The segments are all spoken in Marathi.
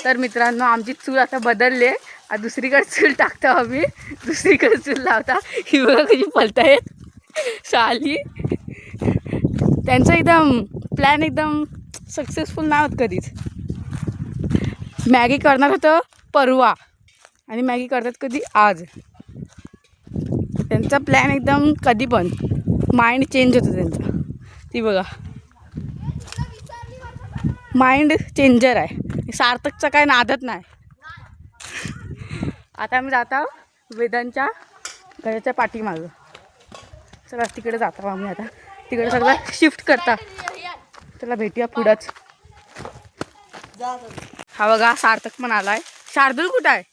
तर मित्रांनो आमची चूल आता बदलले, दुसरीकडे चूल टाकतो आम्ही, दुसरीकडे चूल लावता. ही बघा कशी पलतायत साली. त्यांचा एकदम प्लॅन एकदम सक्सेसफुल नाही होत कधीच. मॅगी करणार होतं परवा आणि मॅगी करतात कधी आज. त्यांचा प्लॅन एकदम कधी पण माइंड चेंज होतं त्यांचा. ती बघा माइंड चेंजर आहे. सार्थकचा काय नादत नाही. आता आम्ही जात आहोत वेदांच्या घराच्या पाठीमागं. चला तिकडे जातो आम्ही आता. तिकडे सगळं शिफ्ट करता. चला भेटूया पुढंच. हा बघा सार्थक पण आलाय. शार्दूल कुठं आहे?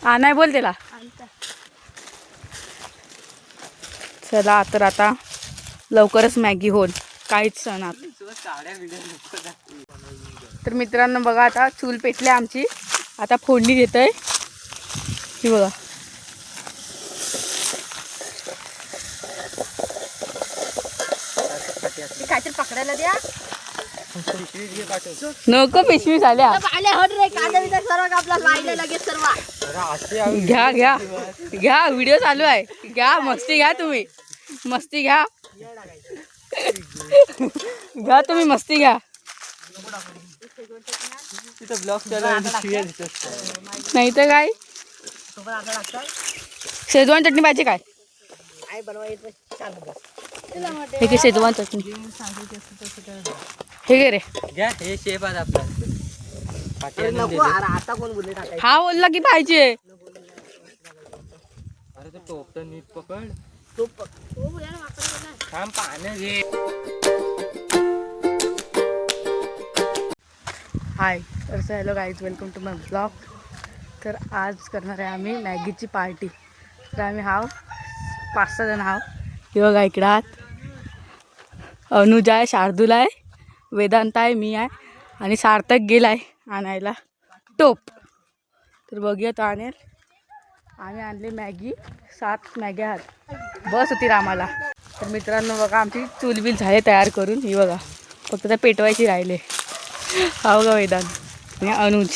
हा नाही बोल त्याला. चला तर आता लवकरच मॅगी होल काहीच सणात. तर मित्रांनो बघा आता चूल पेटली आमची. आता फोडणी देतोय. ही बघा काहीतरी पकडायला द्या. नको पिशवी झाल्या. घ्या घ्या घ्या व्हिडिओ चालू आहे. घ्या मस्ती घ्या तुम्ही. मस्ती घ्या घ्या तुम्ही मस्ती घ्या. नाही तर काय शेजवान चटणी पाहिजे काय? हे की शेजवान चटणी हे घे रे. हे शेप आहे आपला. हा बोलला की पाहिजे. अरे तो टोप तर नीट पकड. थांब पाण्यात घे. हाय तर hello guys, welcome to my blog. तर आज करणार आहे आम्ही मॅगीची पार्टी. तर आम्ही 5-6 जण आहोत. हे बघा इकडं आहात. अनुज आहे, शार्दूल आहे, वेदांत आहे, मी आहे आणि सार्थक गेला आहे आणायला टोप. तर बघूया तो आणेल. आम्ही आणले मॅगी. 7 मॅग्या आहेत. बस होती आम्हाला. तर मित्रांनो बघा आमची चूलबिल झाले तयार करून. ही बघा फक्त त्या पेटवायची राहिले. हा बघा वेदांत आणि अनुज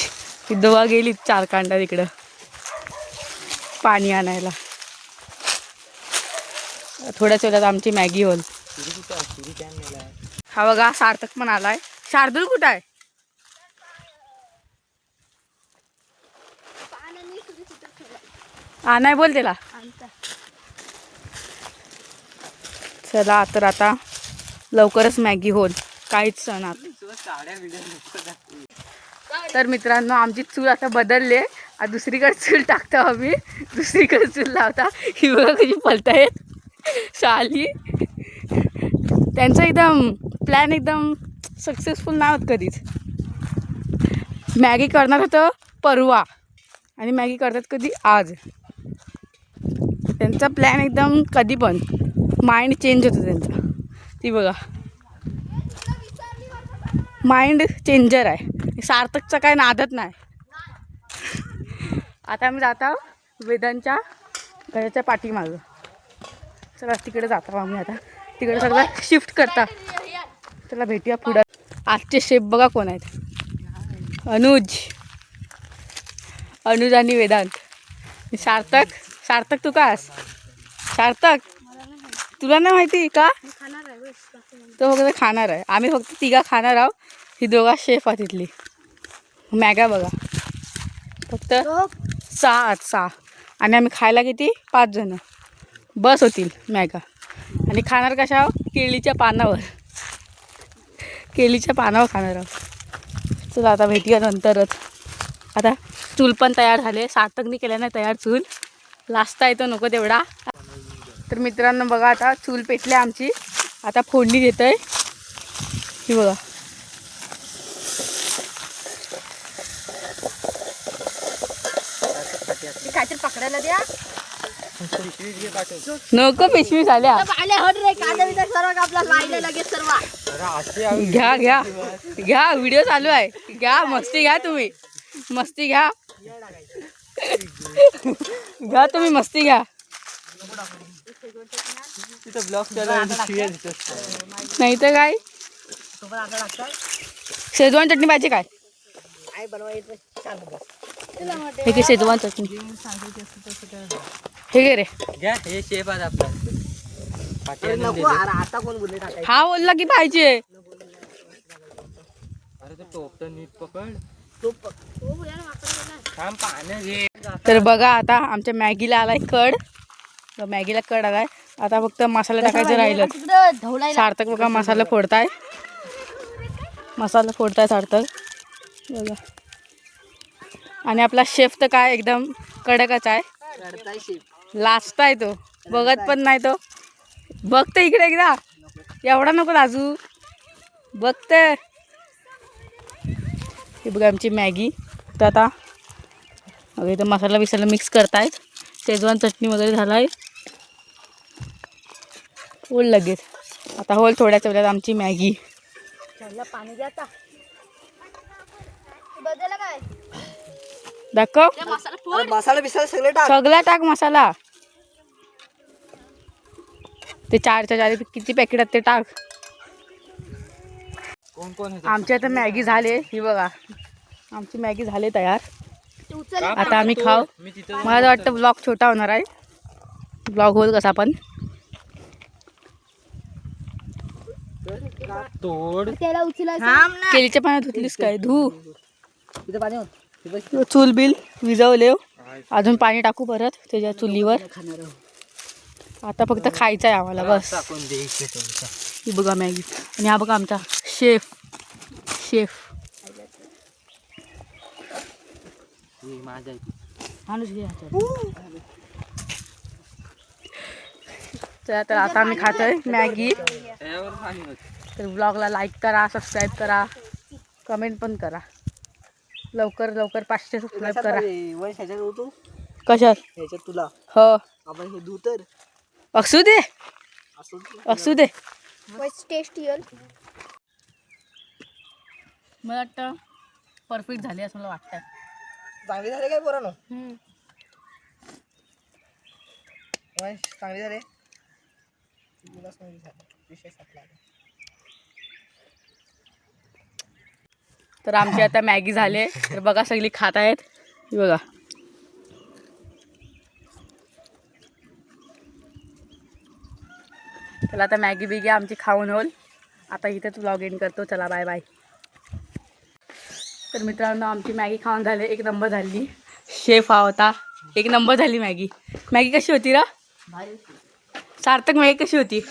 ही दोघा गेली 4 कांडा तिकडं पाणी आणायला. थोड्याच वेळात आमची मॅगी होल. हा बघा सार्थक पण आलाय. शार्दूल कुठं आहे? हा नाही बोल त्याला. चला तर आता लवकरच मॅगी होल काहीच सणात. तर मित्रांनो आमची चूल आता बदलले. दुसरीकडे चूल टाकतो आम्ही, दुसरीकडे चूल लावता. ही बघा कशी पलतायत साली. त्यांचा एकदम प्लॅन एकदम सक्सेसफुल नाही होत कधीच. मॅगी करणार होतं परवा आणि मॅगी करतात कधी आज. त्यांचा प्लॅन एकदम कधी पण माइंड चेंज होतं त्यांचा. ती बघा माइंड चेंजर आहे. सार्थकचा काय नादत नाही. आता आम्ही जात आहोत वेदांच्या घराच्या पाठीमागं. चला तिकडे जातो आम्ही आता. तिकडे सगळं शिफ्ट करता. चला भेटूया पुढं. आजचे शेफ बघा कोण आहेत. अनुज आणि वेदांत. सार्थक तू काय? सार्थक तुला नाही माहिती का? तो फक्त खाणार आहे. आम्ही फक्त 3 खाणार आहोत. ही 2 शेफ आहेत तिथली. मॅगा बघा फक्त 6 आणि आम्ही खायला किती 5 जण. बस होतील मॅगा. आणि खाणार कशा केळीच्या पानावर खाणार आहोत. चला आता भेटूया नंतरच. आता चूल पण तयार झाले. सार्थकनी केल्या नाही तयार चूल. लाजता येतो नको तेवढा. तर मित्रांनो बघा आता चूल पेटली आमची. आता फोडणी देतोय. ही बघा काहीतरी पकडायला द्या. नको पिशवी झाल्या. घ्या घ्या घ्या व्हिडिओ चालू आहे. घ्या मस्ती घ्या तुम्ही. मस्ती घ्या घ्या तुम्ही मस्ती घ्या. तिथं ब्लॉग चालू नाही तर काय शेजवान चटणी पाहिजे काय हे की शेजवान चटणी हे घे रे घ्या हे शेप आज आपला आता कोण बोलले टाकायचं हा बोलला की पाहिजे अरे तो टोप तर नीट पकड थांब पानं घे तर बघा आता आमच्या मॅगीला आलाय कड मॅगीला कड आलाय आता फक्त मसाला टाकायचं राहिलं सार्थक बघा मसाला फोडताय सार्थक बघा आणि आपला शेफ तर काय एकदम कडकच आहे लास्ट आहे तो बघत पण नाही तो बघते इकडे एकदा एवढा नको राजू बघते ही बघा आमची मॅगी तर आता अगं इथं मसाला बिसाला मिक्स करतायत शेजवान चटणी वगैरे झालाय होल लगेच आता होल थोड्याच वेळात आमची मॅगी पाणी द्या दाखव मसाला बिसाला सगळे टाक सगळा टाक मसाला ते 4 किती पॅकेट आहेत ते टाक कोण कोण आमच्या इथं मॅगी झाले ही बघा आमची मॅगी झाली तयार आता आम्ही खाऊ मी तिथं मला वाटतं ब्लॉग छोटा होणार आहे ब्लॉग होईल कसा पण तोड केळीच्या पाण्यात धुतलीस काय धू तिथे पाणी होत चूल बिल विजवले अजून पाणी टाकू परत त्याच्या चुलीवर आता फक्त खायचं आहे आम्हाला बस टाकून दे इकडे थोडंसं. ही बघा मॅगी आणि हा बघा आमचा शेफ ही माझा आहे. तर आता आम्ही खातोय मॅगी त्यावर पाणी होतं. तर ब्लॉगला लाईक करा सबस्क्राईब करा कमेंट पण करा लवकर 500 सबस्क्राईब करा वय ह्याच्यात होतो कशात ह्याच्यात तुला हो आपण हे दूध तर असू दे टेस्ट येईल मला वाटतं परफेक्ट झाली असं मला वाटतं चांगली झाले काय पोरानो चांगली झाले तुला चांगली झाली विषय संपला तर आमची आता मॅगी झाले तर बघा सगळी खात आहेत ही बघा चला आता मॅगी बिगी आमची खाऊन होईल आता इथेच व्लॉग एंड करतो चला बाय बाय तर मित्रांनो आमची मॅगी खाऊन झाली एक नंबर झाली शेफ हा होता एक नंबर झाली मॅगी कशी होती रा सार्थक मॅगी कशी होती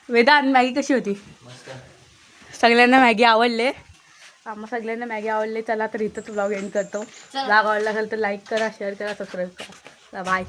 वेदांत मॅगी कशी होती सगळ्यांना मॅगी आवडले आम्हा सगळ्यांना मॅगी आवडले चला तर इथंच व्लॉग एंड करतो व्लॉग आवडला असेल तर लाईक करा शेअर करा सबस्क्राईब करा बाय